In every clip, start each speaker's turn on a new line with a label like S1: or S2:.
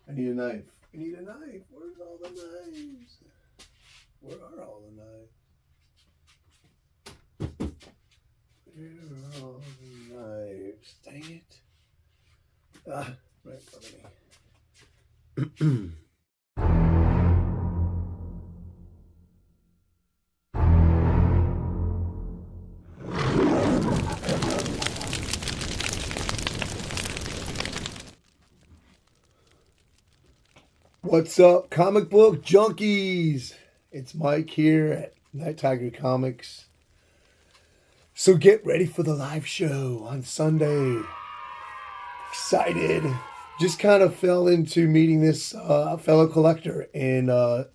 S1: I need a knife. I need a knife. Where's all the knives? Where are all the knives? Where are all the knives? Dang it. Ah, right in front of me. What's up, comic book junkies? It's Mike here at Nightiger Comics. So get ready for the live show on Sunday. Excited. Just kind of fell into meeting this fellow collector in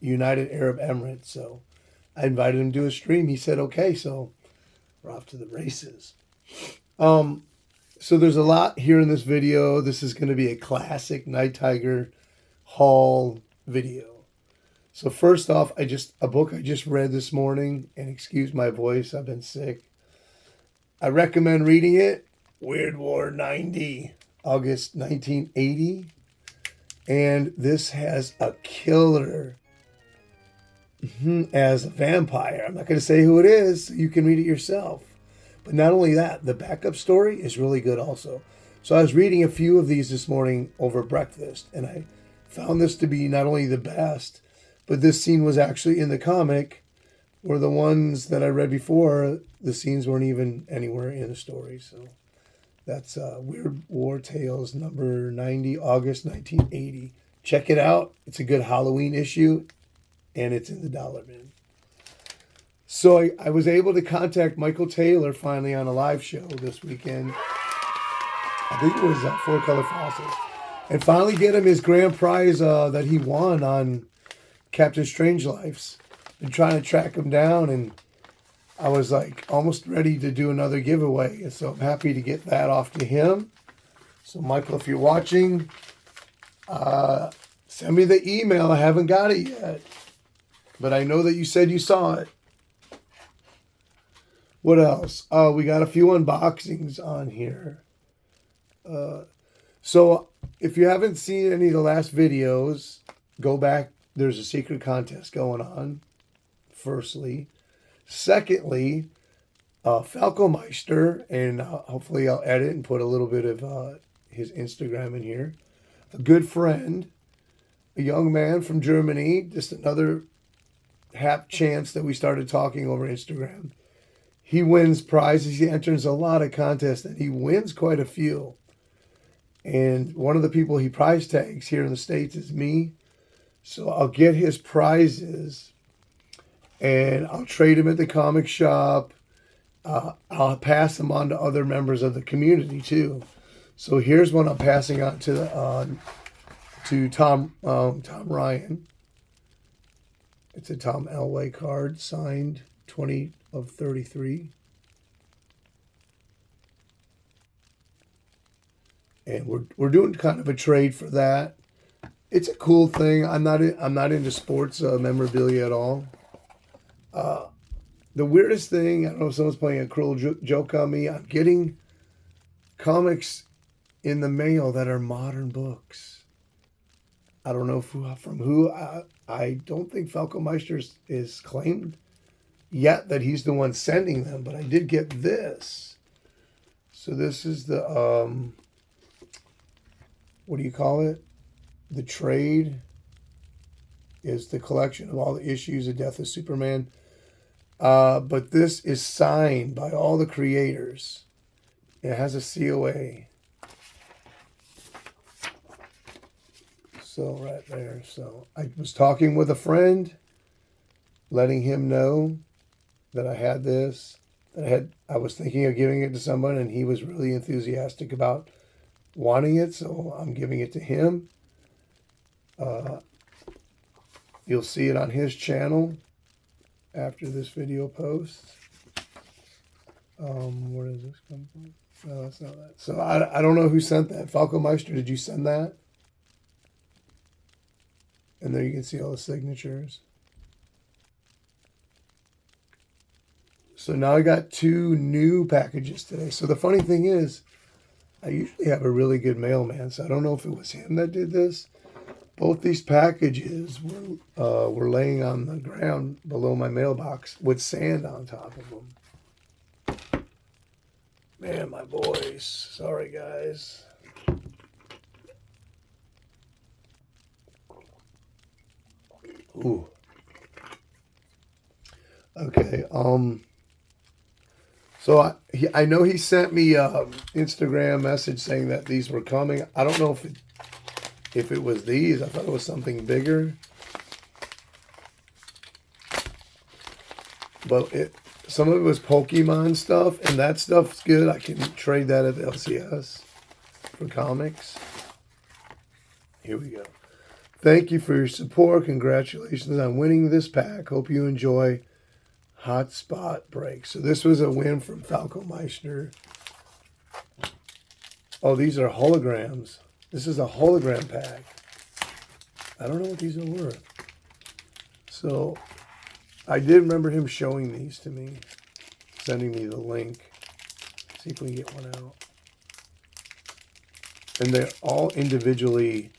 S1: United Arab Emirates. So I invited him to a stream. He said, okay, so we're off to the races. So there's a lot here in this video. This is going to be a classic Nightiger haul video. So first off, a book I just read this morning, and excuse my voice, I've been sick. I recommend reading it. Weird War 90, August 1980. And this has a killer as a vampire. I'm not going to say who it is, so you can read it yourself. But not only that, the backup story is really good also. So I was reading a few of these this morning over breakfast, and I found this to be not only the best, but this scene was actually in the comic, where the ones that I read before, the scenes weren't even anywhere in the story. So that's Weird War Tales number 90, August 1980. Check it out. It's a good Halloween issue, and it's in the dollar bin. So I was able to contact Michael Taylor finally on a live show this weekend. I think it was Four Color Faucets. And finally get him his grand prize that he won on Captain Strangelife's. Been trying to track him down, and I was like almost ready to do another giveaway. And so I'm happy to get that off to him. So Michael, if you're watching, send me the email. I haven't got it yet, but I know that you said you saw it. What else? We got a few unboxings on here. So if you haven't seen any of the last videos, go back. There's a secret contest going on, firstly. Secondly, Falcomeister, and hopefully I'll edit and put a little bit of his Instagram in here. A good friend, a young man from Germany, just another hap chance that we started talking over Instagram. He wins prizes. He enters a lot of contests, and he wins quite a few. And one of the people he prize tags here in the States is me. So I'll get his prizes, and I'll trade them at the comic shop. I'll pass them on to other members of the community, too. So here's one I'm passing on to Tom Ryan. It's a Tom Elway card, signed 20 of 33. And we're doing kind of a trade for that. It's a cool thing. I'm not into sports memorabilia at all. The weirdest thing, I don't know if someone's playing a cruel joke on me. I'm getting comics in the mail that are modern books. I don't know from who. I don't think Falcomeister is claimed yet that he's the one sending them, but I did get this. So this is the what do you call it? The trade is the collection of all the issues of Death of Superman. But this is signed by all the creators. It has a COA. So right there. So I was talking with a friend, letting him know that I had this. I was thinking of giving it to someone, and he was really enthusiastic about wanting it, so I'm giving it to him. You'll see it on his channel after this video posts. Where does this come from? No, that's not that. So I don't know who sent that. Falcomeister, did you send that? And there you can see all the signatures. So now I got 2 new packages today. So the funny thing is, I usually have a really good mailman, so I don't know if it was him that did this, Both these packages were laying on the ground below my mailbox with sand on top of them. Man, my voice. Sorry, guys. Ooh. Okay. So I know he sent me an Instagram message saying that these were coming. I don't know if it was these. I thought it was something bigger. But some of it was Pokemon stuff, and that stuff's good. I can trade that at the LCS for comics. Here we go. Thank you for your support. Congratulations on winning this pack. Hope you enjoy Hotspot Break. So this was a win from Falco Meister. Oh, these are holograms. This is a hologram pack. I don't know what these are worth. So I did remember him showing these to me, sending me the link. Let's see if we can get one out. And they're all individually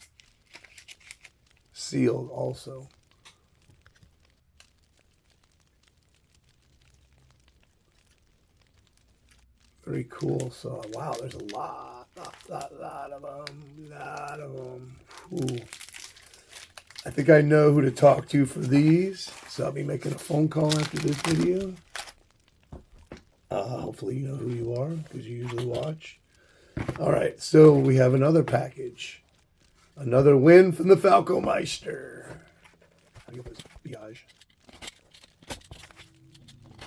S1: sealed also. Very cool. So, wow, there's a lot of them. Ooh. I think I know who to talk to for these. So I'll be making a phone call after this video. Hopefully you know who you are because you usually watch. All right, so we have another package. Another win from the Falco Meister. I get this biage.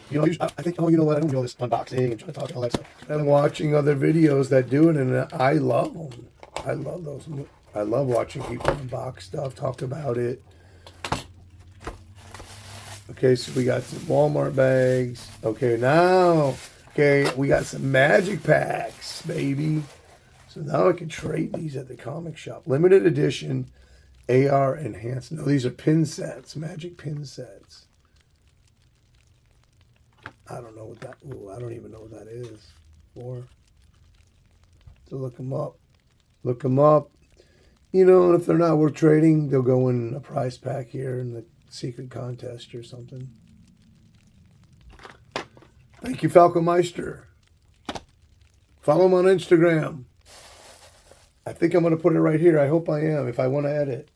S1: You know, I think, oh, you know what? I don't do all this unboxing and trying to talk and all that stuff. I'm watching other videos that do it, and I love them. I love those. I love watching people unbox stuff, talk about it. Okay, so we got some Walmart bags. Okay, now, we got some magic packs, baby. So now I can trade these at the comic shop. Limited edition AR enhanced. No, these are pin sets, magic pin sets. I don't know what that, I don't even know what that is for. So look them up. Look them up. You know, and if they're not worth trading, they'll go in a prize pack here in the secret contest or something. Thank you, Falco Meister. Follow him on Instagram. I think I'm going to put it right here. I hope I am, if I want to edit.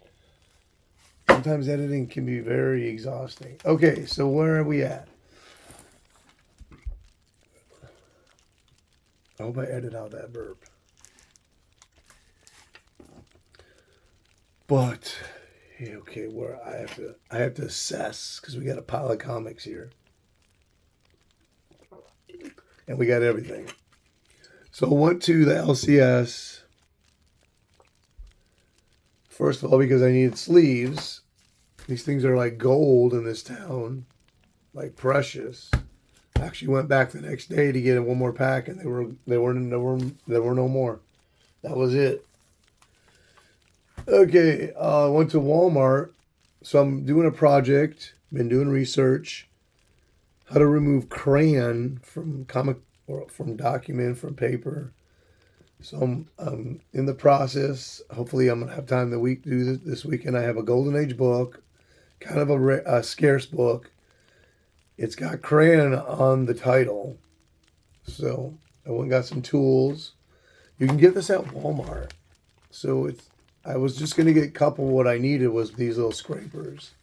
S1: Sometimes editing can be very exhausting. Okay, so where are we at? I hope I edit out that burp. But okay, where I have to assess because we got a pile of comics here, and we got everything. So I went to the LCS first of all because I needed sleeves. These things are like gold in this town, like precious. I actually went back the next day to get one more pack, and there were no more. That was it. Okay, I went to Walmart, so I'm doing a project. Been doing research, how to remove crayon from comic or from document from paper. So I'm in the process. Hopefully, I'm gonna have time the week to do this weekend. I have a Golden Age book, kind of a scarce book. It's got crayon on the title. So I went and got some tools. You can get this at Walmart. So I was just going to get a couple. What I needed was these little scrapers.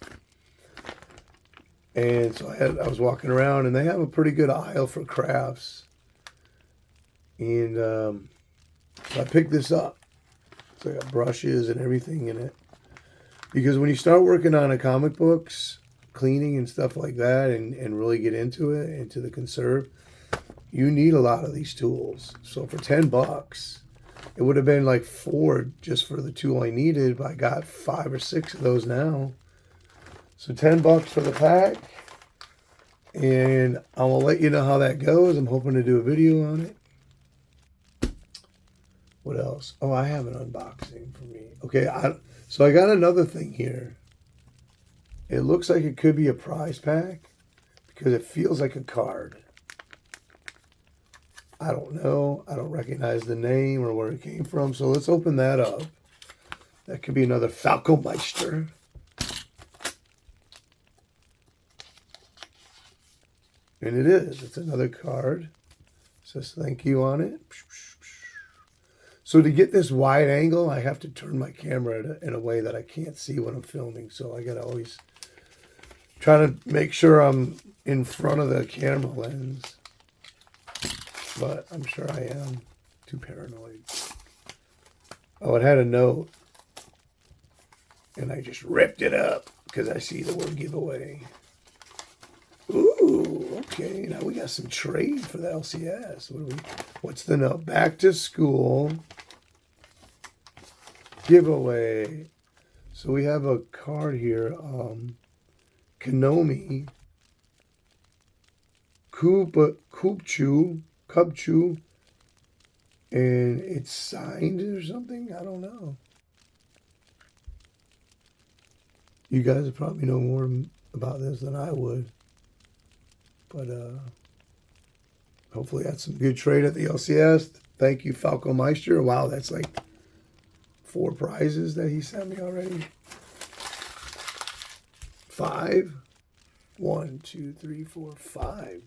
S1: And so I was walking around, and they have a pretty good aisle for crafts. And so I picked this up. So I got brushes and everything in it. Because when you start working on comic books, cleaning and stuff like that, and really get into it, into the conserve, you need a lot of these tools. So for $10, it would have been like $4 just for the tool I needed, but I got 5 or 6 of those now. So $10 for the pack, and I will let you know how that goes. I'm hoping to do a video on it. What else? Oh, I have an unboxing for me. Okay, so I got another thing here. It looks like it could be a prize pack because it feels like a card. I don't know. I don't recognize the name or where it came from. So let's open that up. That could be another Falcomeister. And it is. It's another card. It says thank you on it. So to get this wide angle, I have to turn my camera in a way that I can't see when I'm filming. So I got to always try to make sure I'm in front of the camera lens. But I'm sure I am. Too paranoid. Oh, it had a note. And I just ripped it up because I see the word giveaway. Ooh, okay. Now we got some trade for the LCS. What's the note? Back to school. Giveaway. So we have a card here. Konomi. Kubchu. And it's signed or something? I don't know. You guys probably know more about this than I would. But hopefully that's some good trade at the LCS. Thank you, Falcomeister. Wow, that's like 4 prizes that he sent me already. 5. 1, 2, 3, 4, 5.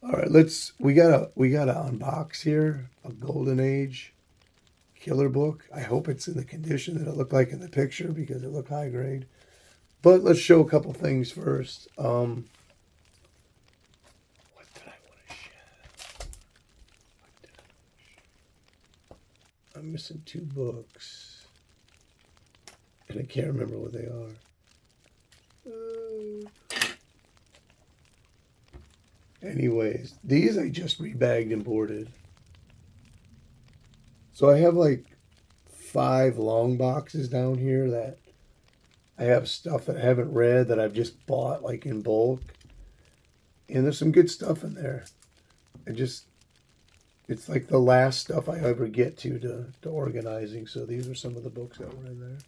S1: All right, we gotta unbox here a Golden Age killer book. I hope it's in the condition that it looked like in the picture because it looked high grade. But let's show a couple things first. What did I want to show? I'm missing 2 books. And I can't remember what they are. Anyways, these I just rebagged and boarded. So I have like 5 long boxes down here that I have stuff that I haven't read that I've just bought like in bulk. And there's some good stuff in there. It's like the last stuff I ever get to organizing. So these are some of the books that were in there.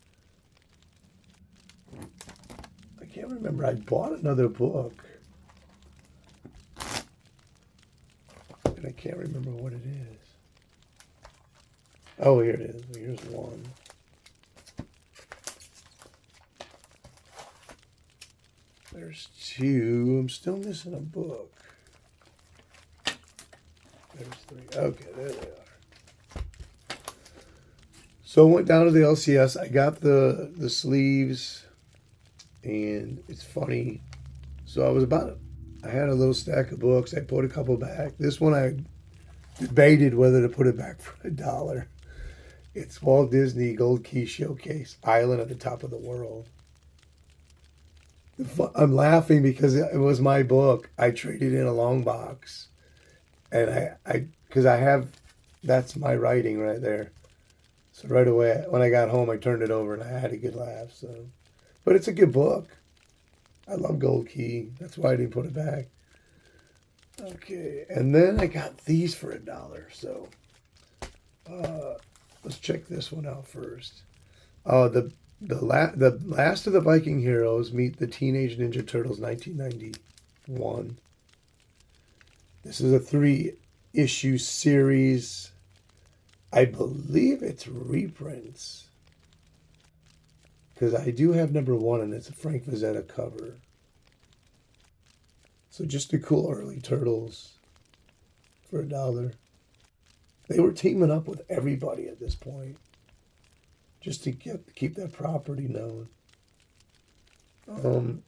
S1: I can't remember. I bought another book. And I can't remember what it is. Oh, here it is. Here's one. There's 2. I'm still missing a book. There's 3. Okay, there they are. So I went down to the LCS. I got the sleeves, and it's funny. So I had a little stack of books. I put a couple back. This one I debated whether to put it back for $1. It's Walt Disney Gold Key Showcase, Island at the Top of the World. I'm laughing because it was my book. I traded in a long box. And that's my writing right there. So right away, when I got home, I turned it over and I had a good laugh. So, but it's a good book. I love Gold Key. That's why I didn't put it back. Okay, and then I got these for $1. So, let's check this one out first. The last of the Viking heroes meet the Teenage Ninja Turtles, 1991. This is a 3-issue series. I believe it's reprints. Because I do have number 1, and it's a Frank Frazetta cover. So just the cool early Turtles for $1. They were teaming up with everybody at this point. Just to keep that property known. And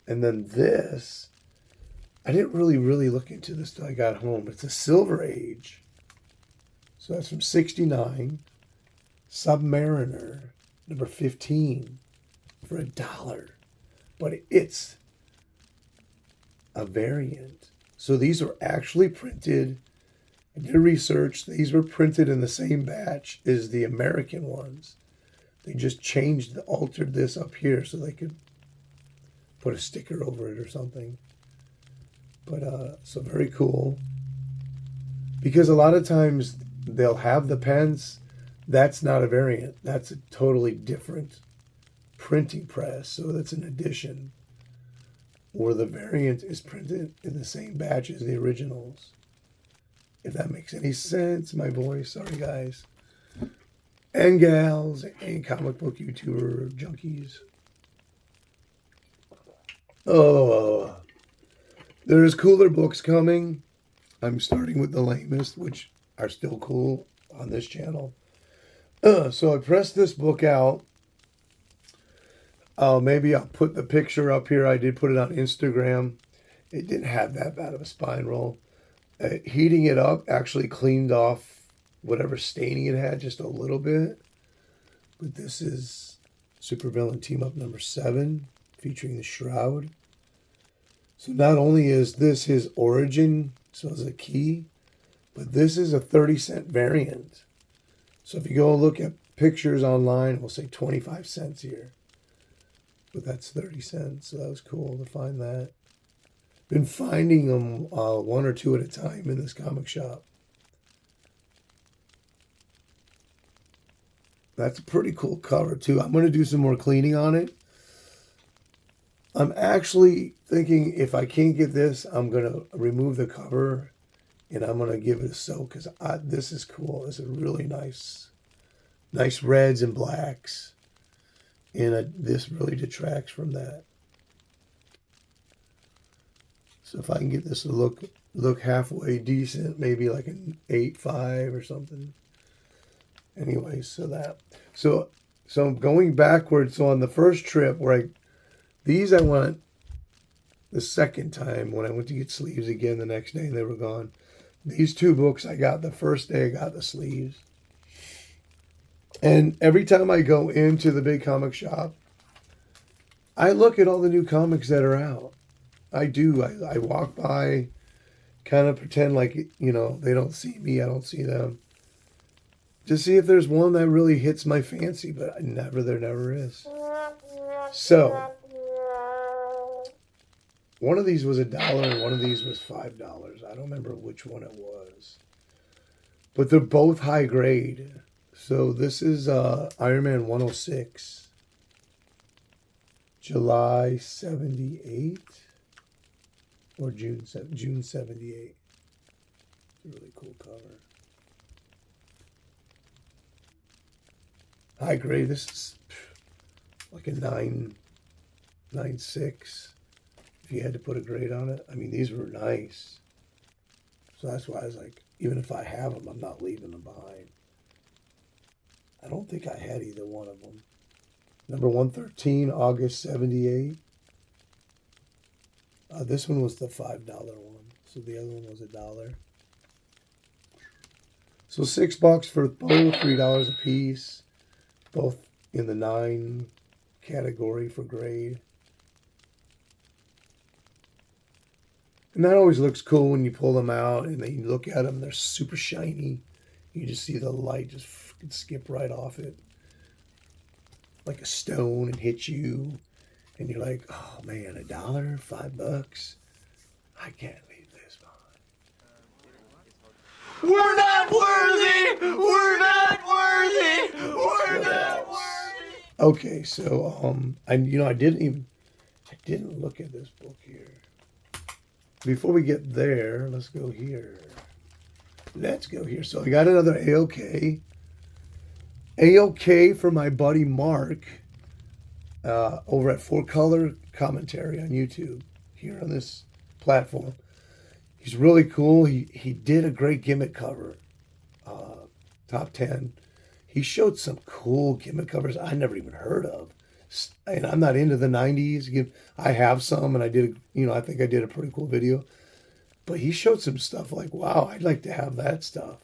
S1: then this, I didn't really look into this till I got home. It's a Silver Age. So that's from 1969. Submariner, number 15, for $1. But it's a variant. So these are actually printed. I did research. These were printed in the same batch as the American ones. They just altered this up here so they could put a sticker over it or something. But, so very cool. Because a lot of times they'll have the pens. That's not a variant. That's a totally different printing press. So that's an addition. Or the variant is printed in the same batch as the originals. If that makes any sense, my voice. Sorry, guys. and gals and comic book YouTuber junkies. Oh, there's cooler books coming. I'm starting with the lamest, which are still cool on this channel. So I pressed this book out. Maybe I'll put the picture up here. I did put it on Instagram. It didn't have that bad of a spine roll. Heating it up actually cleaned off whatever staining it had just a little bit. But this is Supervillain Team Up number 7, featuring the Shroud. So not only is this his origin, so as a key, but this is a 30-cent variant. So if you go look at pictures online, we'll say 25 cents here. But that's 30 cents, so that was cool to find that. Been finding them 1 or 2 at a time in this comic shop. That's a pretty cool cover, too. I'm going to do some more cleaning on it. I'm actually thinking if I can't get this, I'm going to remove the cover and I'm going to give it a soak because this is cool. This is really nice. Nice reds and blacks. And this really detracts from that. So if I can get this to look halfway decent, maybe like an 8.5 or something. Anyway, so I'm going backwards. So on the first trip where I went the second time when I went to get sleeves again the next day and they were gone. These 2 books I got the first day I got the sleeves. And every time I go into the big comic shop, I look at all the new comics that are out. I do. I walk by, kind of pretend like, they don't see me, I don't see them. To see if there's one that really hits my fancy, but there never is. So, one of these was $1 and one of these was $5. I don't remember which one it was. But they're both high grade. So this is Iron Man 106. July 78. Or June 78. It's a really cool cover. High grade. This is like a 9.6. If you had to put a grade on it. I mean, these were nice. So that's why I was like, even if I have them, I'm not leaving them behind. I don't think I had either one of them. Number 113, August 78. This one was the $5 one. So the other one was $1. So $6 for both, $3 a piece. Both in the 9 category for grade. And that always looks cool when you pull them out and then you look at them, they're super shiny. You just see the light just skip right off it. Like a stone and hit you. And you're like, oh man, $1, $5? I can't leave this behind.
S2: We're not worthy! We're not worthy! We're not worthy!
S1: Okay, so I didn't look at this book here. Before we get there, let's go here. So I got another AOK. AOK for my buddy Mark over at 4Color Commentary on YouTube here on this platform. He's really cool. He did a great gimmick cover, top 10. He showed some cool gimmick covers I never even heard of. And I'm not into the 90s. I have some, and I think I did a pretty cool video. But he showed some stuff like, wow, I'd like to have that stuff.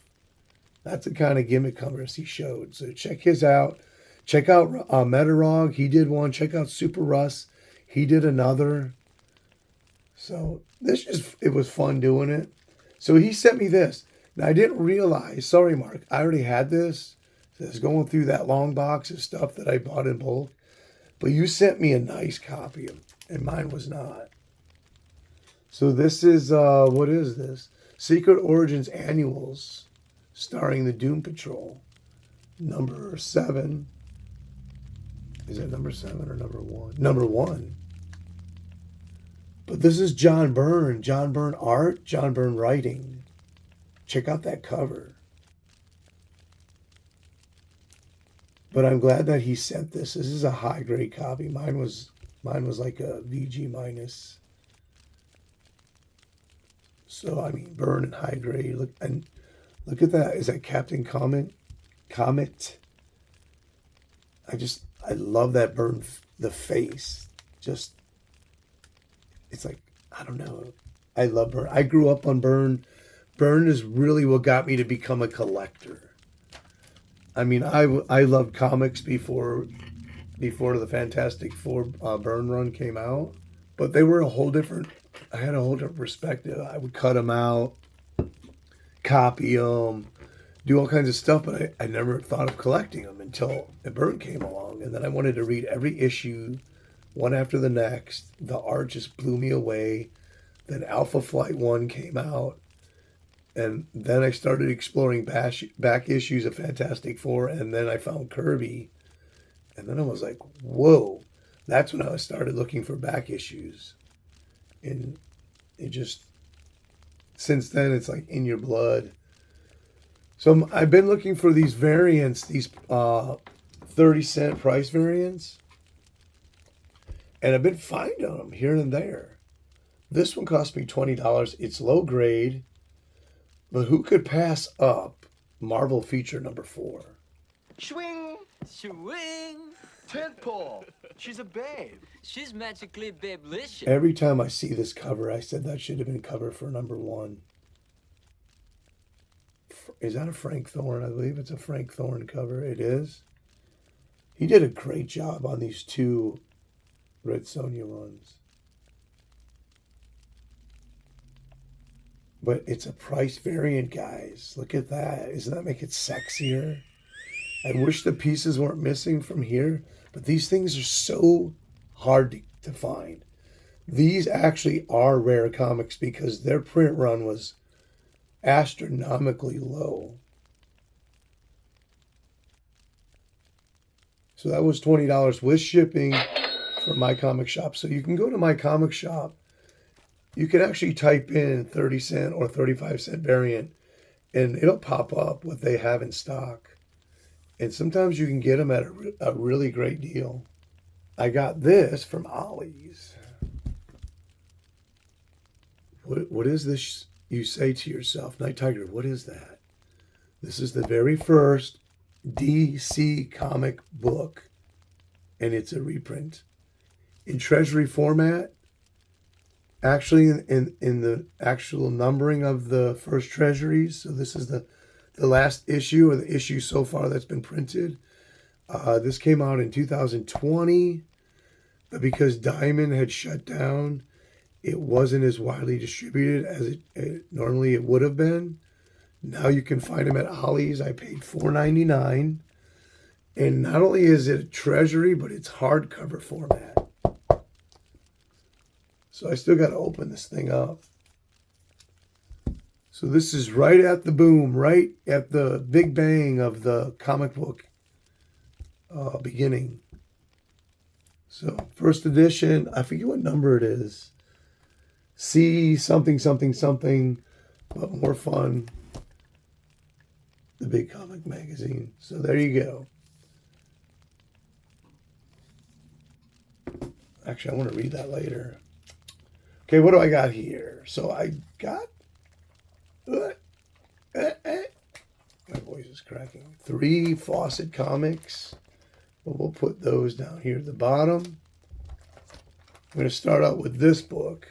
S1: That's the kind of gimmick covers he showed. So check his out. Check out Metarog. He did one. Check out Super Russ. He did another. So it was fun doing it. So he sent me this. Now I didn't realize, sorry Mark, I already had this. So I was going through that long box of stuff that I bought in bulk. But you sent me a nice copy of it, and mine was not. So this is, what is this? Secret Origins Annuals, starring the Doom Patrol. Number 7. Is it number 7 or number 1? Number 1. But this is John Byrne. John Byrne art, John Byrne writing. Check out that cover. But I'm glad that he sent this. This is a high grade copy. Mine was like a VG minus. So I mean, burn and high grade. Look at that. Is that Captain Comet? I love that burn. The face, just it's like I don't know. I love burn. I grew up on burn. Burn is really what got me to become a collector. I mean, I loved comics before the Fantastic Four Burn run came out, but they were a whole different. I had a whole different perspective. I would cut them out, copy them, do all kinds of stuff, but I never thought of collecting them until the Burn came along, and then I wanted to read every issue, one after the next. The art just blew me away. Then Alpha Flight 1 came out. And then I started exploring back issues of Fantastic Four, and then I found Kirby. And then I was like, whoa. That's when I started looking for back issues. And it just, since then, it's like in your blood. So I've been looking for these variants, these 30-cent price variants. And I've been finding them here and there. This one cost me $20. It's low grade. But who could pass up Marvel feature number 4?
S2: Swing!
S3: Swing!
S2: Tentpole! She's a babe.
S3: She's magically babelicious.
S1: Every time I see this cover, I said that should have been cover for number 1. Is that a Frank Thorne? I believe it's a Frank Thorne cover. It is. He did a great job on these 2 Red Sonja runs. But it's a price variant, guys. Look at that. Doesn't that make it sexier? I wish the pieces weren't missing from here, but these things are so hard to find. These actually are rare comics because their print run was astronomically low. So that was $20 with shipping for My Comic Shop. So you can go to My Comic Shop. You can actually type in 30-cent or 35-cent variant, and it'll pop up what they have in stock. And sometimes you can get them at a really great deal. I got this from Ollies. What is this? You say to yourself, Nightiger, what is that? This is the very first DC comic book, and it's a reprint in treasury format. Actually, in the actual numbering of the first treasuries. So this is the last issue, or the issue so far that's been printed. This came out in 2020, but because Diamond had shut down, it wasn't as widely distributed as it normally it would have been. Now you can find them at Ollies. I paid $4.99, and not only is it a treasury, but it's hardcover format. So I still got to open this thing up. So this is right at the boom, right at the big bang of the comic book beginning. So first edition, I forget what number it is. C something, something, something, but more fun. The Big Comic Magazine. So there you go. Actually, I want to read that later. Okay, what do I got here? So I got... My voice is cracking. 3 Fawcett comics. But we'll put those down here at the bottom. I'm going to start out with this book.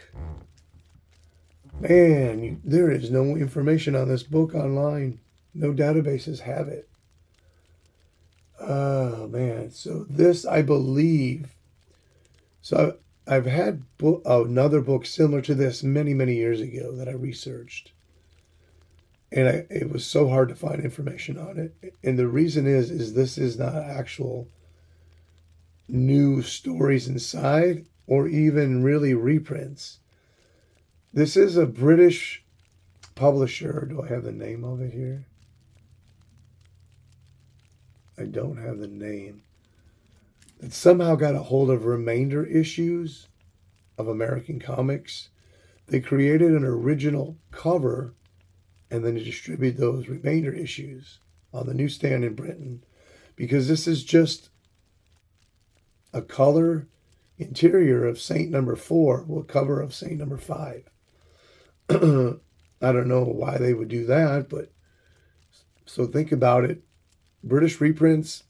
S1: Man, there is no information on this book online. No databases have it. Oh, man. So this, I believe... So I've had another book similar to this many, many years ago that I researched. And it was so hard to find information on it. And the reason is this is not actual new stories inside or even really reprints. This is a British publisher. Do I have the name of it here? I don't have the name. That somehow got a hold of remainder issues of American comics. They created an original cover and then they distributed those remainder issues on the newsstand in Britain because this is just a color interior of Saint number 4 with cover of Saint number 5. I don't know why they would do that, but so think about it. British reprints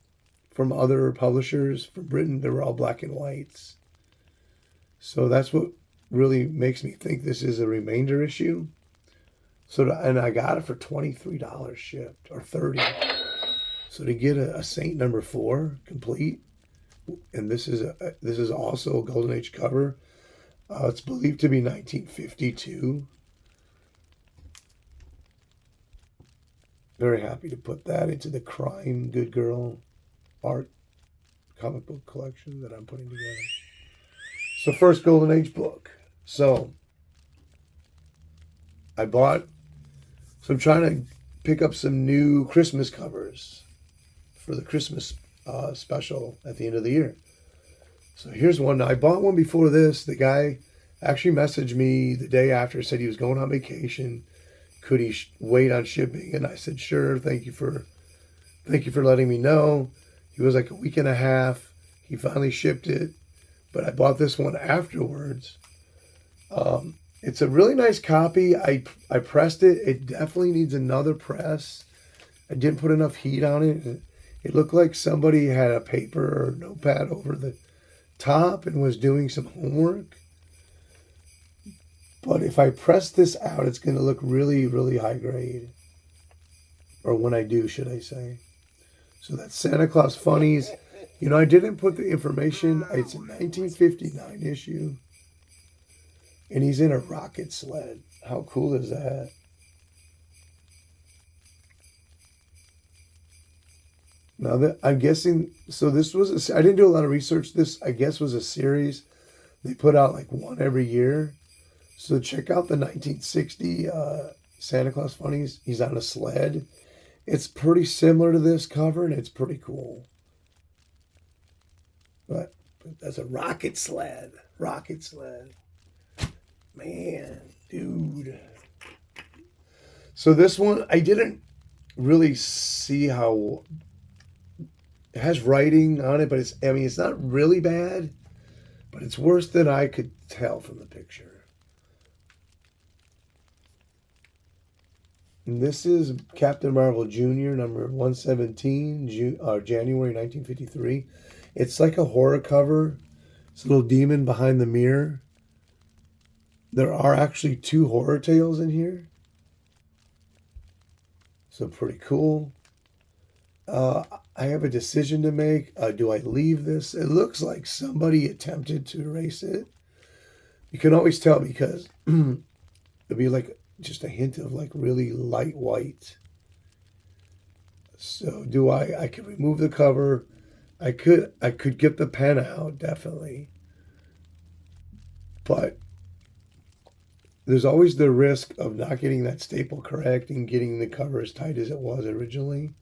S1: from other publishers from Britain, they were all black and whites. So that's what really makes me think this is a remainder issue. And I got it for $23 shipped, or $30. So to get a Saint number 4 complete, and this is also a Golden Age cover. It's believed to be 1952. Very happy to put that into the Crime Good Girl art comic book collection that I'm putting together. So first Golden Age book. So I'm trying to pick up some new Christmas covers for the Christmas special at the end of the year. So here's one. I bought one before this. The guy actually messaged me the day after, said he was going on vacation. Could he wait on shipping? And I said, sure. Thank you for letting me know. He was like a week and a half. He finally shipped it, but I bought this one afterwards. It's a really nice copy. I pressed it. It definitely needs another press. I didn't put enough heat on it. It looked like somebody had a paper or notepad over the top and was doing some homework. But if I press this out, it's going to look really, really high grade. Or when I do, should I say. So that's Santa Claus Funnies. You know, I didn't put the information. It's a 1959 issue. And he's in a rocket sled. How cool is that? Now, I'm guessing, so this was, I didn't do a lot of research. This, I guess, was a series. They put out like one every year. So check out the 1960 Santa Claus Funnies. He's on a sled. It's pretty similar to this cover, and it's pretty cool. But that's a rocket sled. Rocket sled. Man, dude. So this one, I didn't really see how... It has writing on it, but it's not really bad, but it's worse than I could tell from the picture. And this is Captain Marvel Jr., number 117, January 1953. It's like a horror cover. It's a little demon behind the mirror. There are actually 2 horror tales in here. So pretty cool. I have a decision to make. Do I leave this? It looks like somebody attempted to erase it. You can always tell because it'll be like just a hint of like really light white. So I could remove the cover. I could get the pen out, definitely. But there's always the risk of not getting that staple correct and getting the cover as tight as it was originally.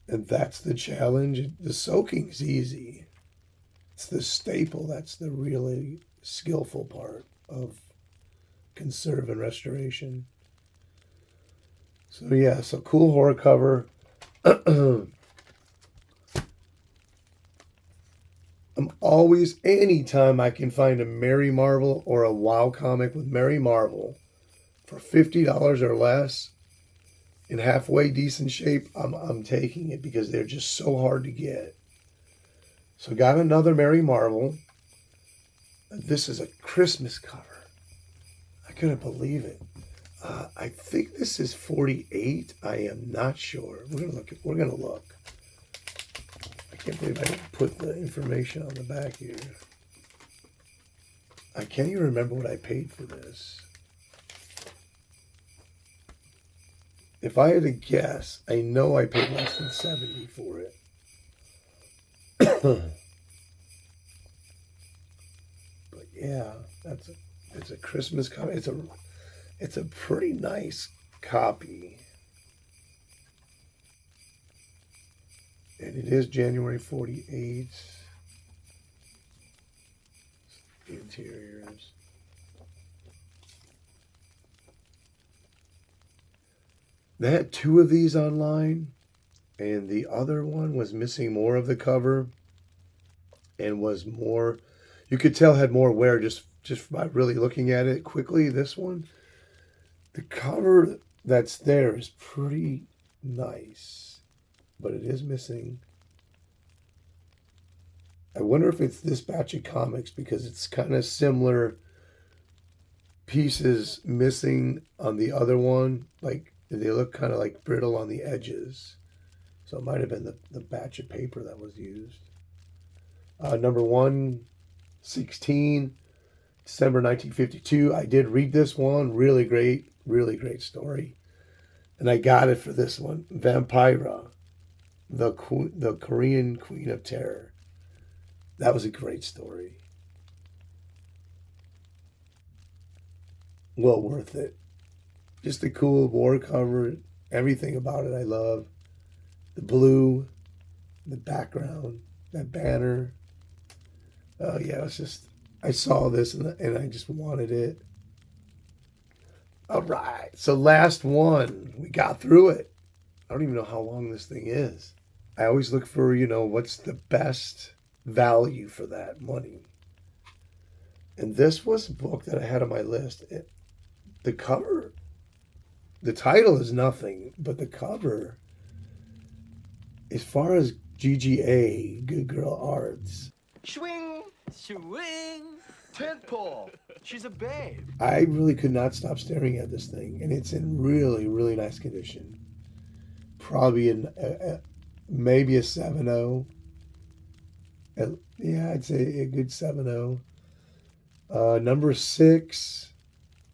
S1: And that's the challenge. The soaking's easy. It's the staple that's the really skillful part of conserve and restoration. So yeah, so cool horror cover. I'm always, anytime I can find a Mary Marvel or a WoW comic with Mary Marvel for $50 or less in halfway decent shape, I'm taking it because they're just so hard to get. So got another Mary Marvel. This is a Christmas cover. I couldn't believe it. I think this is 48. I am not sure. We're gonna look. I can't believe I didn't put the information on the back here. I can't even remember what I paid for this. If I had to guess, I know I paid less than $70 for it. But yeah, it's a Christmas copy. It's a pretty nice copy. And it is January 48th. Interiors. They had 2 of these online, And the other one was missing more of the cover and was more, you could tell had more wear just by really looking at it quickly. This one, the cover that's there is pretty nice, but it is missing. I wonder if it's this batch of comics because it's kind of similar pieces missing on the other one. Like they look kind of like brittle on the edges. So it might have been the batch of paper that was used. Number 116, December 1952. I did read this one. Really great story. And I got it for this one. Vampira, the Korean Queen of Terror. That was a great story. Well worth it. Just a cool war cover. Everything about it I love. The blue, the background, that banner. Oh yeah, it's just, I saw this and I just wanted it. All right, so last one. We got through it. I don't even know how long this thing is. I always look for, what's the best value for that money. And this was a book that I had on my list. The cover, the title is nothing, but the cover, as far as GGA, Good Girl Arts,
S2: Swing.
S3: Swing.
S2: Tentpole. She's a babe.
S1: I really could not stop staring at this thing, and it's in really, really nice condition. Probably maybe a 7.0. Yeah, I'd say a good 7.0. Number 6.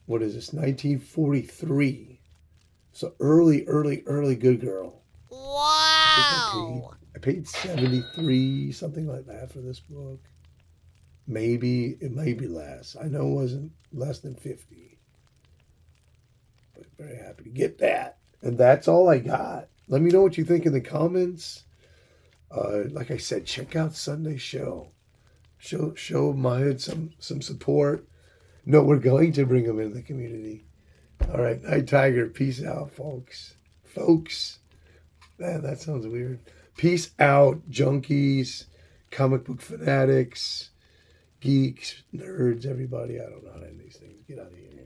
S1: What is this? 1943. So early Good Girl.
S4: Wow.
S1: I paid 73, something like that for this book. Maybe it may be less. I know it wasn't less than 50. But very happy to get that. And that's all I got. Let me know what you think in the comments. Like I said, check out Sunday's show. Show Maya some support. No, we're going to bring them into the community. All right, Nightiger, peace out, folks. Man, that sounds weird. Peace out, junkies, comic book fanatics, geeks, nerds, everybody. I don't know how to end these things. Get out of here.